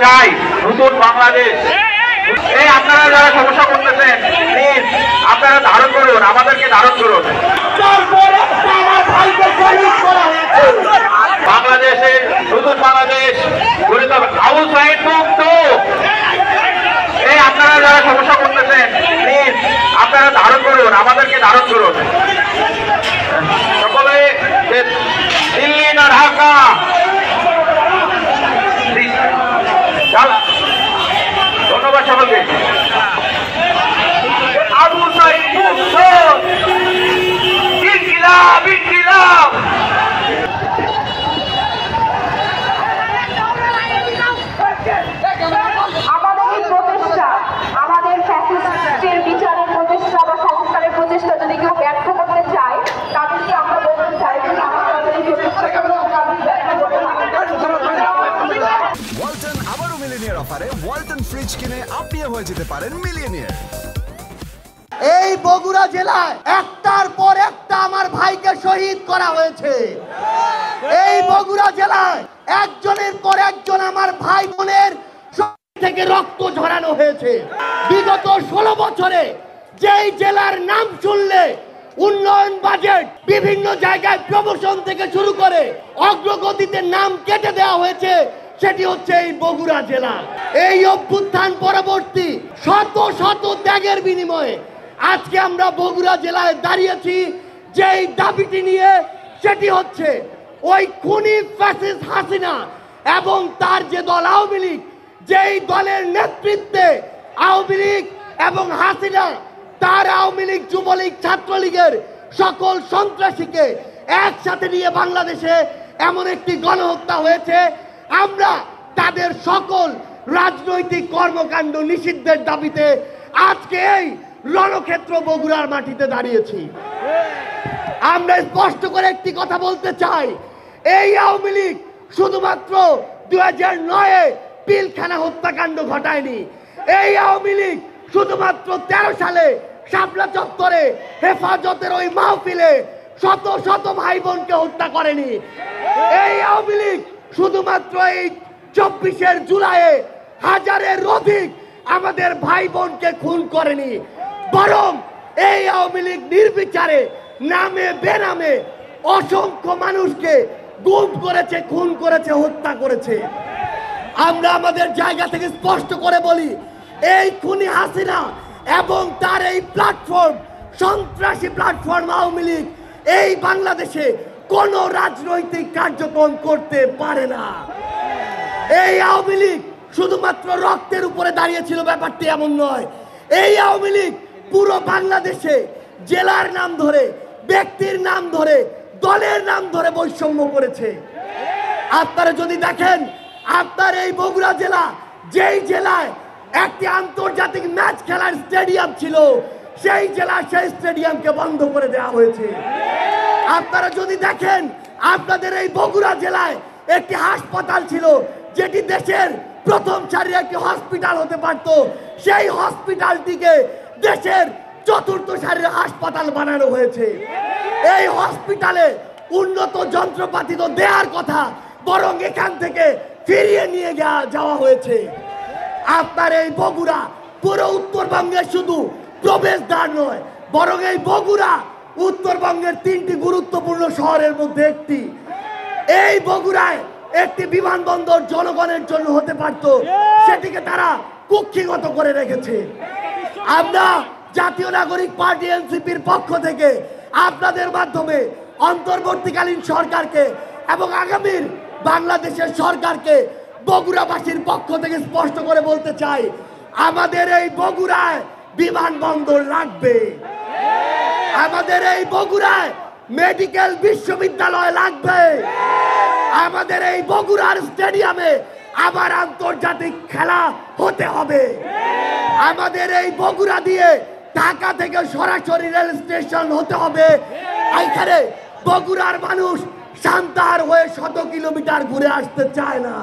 চাই নতুন বাংলাদেশ। এই আপনারা যারা সমস্যা করতেছেন প্লিজ আপনারা ধারণ করুন, আমাদেরকে ধারণ করুন। বাংলাদেশের নতুন বাংলাদেশ গঠিত হবে। আবু সাইদ মুক্ত। এই আপনারা যারা সমস্যা করতেছেন প্লিজ আপনারা ধারণ করুন, আমাদেরকে ধারণ করুন। সকলে দিল্লি না ঢাকা, ধন্যবাদ সকলকে। আবু সাইদ মুক্ত, ইনকিলাব ইনকিলাব। আমাদের ফ্যাসিস্টের বিচারের প্রচেষ্টা বা সংস্কারের প্রচেষ্টা যদি কেউ ব্যর্থ করতে চায় তাদেরকে আমরা বলতে চাই যে ওয়ালটন আবারও মিলিয়নিয়ার অফারে ওয়ালটন ফ্রিজ কিনে আপনিও হয়ে যেতে পারেন মিলিয়নিয়ার। এই বগুড়া জেলায় একটার পর একটা আমার ভাইকে শহীদ করা হয়েছে। এই বগুড়া জেলায় একজনের পর একজন আমার ভাই বোনের থেকে রক্ত ঝরানো হয়েছে। বিগত 16 বছরে যেই জেলার নাম শুনলে উন্নয়ন বাজেট বিভিন্ন জায়গায় প্রমোশন থেকে শুরু করে অগ্রগতিতে নাম কেটে দেওয়া হয়েছে, সেটি হচ্ছে এই বগুড়া জেলা। এই অভ্যুত্থান পরবর্তী শত শত ত্যাগের বিনিময়ে আজকে আমরা বগুড়া জেলায় দাঁড়িয়েছি যেই দাবিটি নিয়ে, সেটি হচ্ছে ওই খুনি ফ্যাসিস্ট হাসিনা এবং তার যে দল আওয়ামী লীগ, যেই দলের নেতৃত্বে আওয়ামী লীগ এবং হাসিনা তার আওয়ামী লীগ, যুবলীগ, ছাত্রলীগের সকল সন্ত্রাসীকে একসাথে নিয়ে বাংলাদেশে এমন একটি গণহত্যা হয়েছে। আমরা তাদের সকল রাজনৈতিক কর্মকাণ্ড নিষিদ্ধের দাবিতে আজকে এই রণক্ষেত্র বগুড়ার মাটিতে দাঁড়িয়েছি। আমরা স্পষ্ট করে একটি কথা বলতে চাই, এই আওয়ামী লীগ শুধুমাত্র 2009-এ পিলখানা হত্যাকাণ্ড ঘটায়নি। এই আওয়ামী লীগ শুধুমাত্র 13 সালে শাপলা চত্বরে হেফাজতের ওই মাহফিলে শত শত ভাই বোনকে হত্যা করেনি। এই আওয়ামী লীগ শুধুমাত্র এই 24 জুলাইয়ে হাজারের অধিক আমাদের ভাই বোনকে খুন করেনি, বরং এই আওয়ামী লীগ নির্বিচারে নামে বেনামে অসংখ্য মানুষকে গুম করেছে, খুন করেছে, হত্যা করেছে। আমরা আমাদের জায়গা থেকে স্পষ্ট করে বলি, এই খুনি হাসিনা এবং তার এই প্ল্যাটফর্ম, সন্ত্রাসী প্ল্যাটফর্ম আওয়ামী লীগ এই বাংলাদেশে কোন রাজনৈতিক কার্যক্রম করতে পারে না। এই আওয়ামী লীগ শুধুমাত্র রক্তের উপরে দাঁড়িয়েছিল, ব্যাপারটি এমন নয়। এই আওয়ামী লীগ পুরো বাংলাদেশে জেলার নাম ধরে, ব্যক্তির নাম ধরে, দলের নাম ধরে বৈষম্য করেছে। আপনারা যদি দেখেন, আপনার এই বগুড়া জেলা, যেই জেলায় একটি আন্তর্জাতিক ম্যাচ খেলার স্টেডিয়াম ছিল, সেই জেলা সেই স্টেডিয়ামকে বন্ধ করে দেওয়া হয়েছে। আপনারা যদি দেখেন, আপনাদের এই বগুড়া জেলায় একটি হাসপাতাল ছিল, যেটি দেশের প্রথম সারির একটি হসপিটাল হতে পারত, সেই হসপিটালটিকে দেশের 4র্থ সারির হাসপাতাল বানানো হয়েছে। এই হসপিটালে উন্নত যন্ত্রপাতি তো দেওয়ার কথা, বরং এখান থেকে ফিরিয়ে নিয়ে যাওয়া হয়েছে। আপনার এই বগুড়া পুরো উত্তরবঙ্গের শুধু প্রবেশদ্বার নয়, বরং এই বগুড়া উত্তরবঙ্গের 3টি গুরুত্বপূর্ণ শহরের মধ্যে একটি। এই বগুড়ায় একটি বিমানবন্দর জনগণের জন্য হতে পারত, সেটিকে তারা কুক্ষিগত করে রেখেছে। আমরা জাতীয় নাগরিক পার্টি এনসিপির পক্ষ থেকে আপনাদের মাধ্যমে অন্তর্বর্তীকালীন সরকারকে এবং আগামীর বাংলাদেশের সরকারকে বগুড়াবাসীর পক্ষ থেকে স্পষ্ট করে বলতে চাই, আমাদের এই বগুড়ায় বিমানবন্দর লাগবে, আমাদের এই বগুড়ায় মেডিকেল বিশ্ববিদ্যালয় লাগবে, আমাদের এই বগুড়ার স্টেডিয়ামে আবার আন্তর্জাতিক খেলা হতে হবে, আমাদের এই বগুড়া দিয়ে ঢাকা থেকে সরাসরি রেল স্টেশন হতে হবে। এখানে বগুড়ার মানুষ সান্তাহার হয়ে 100 কিলোমিটার ঘুরে আসতে চায় না।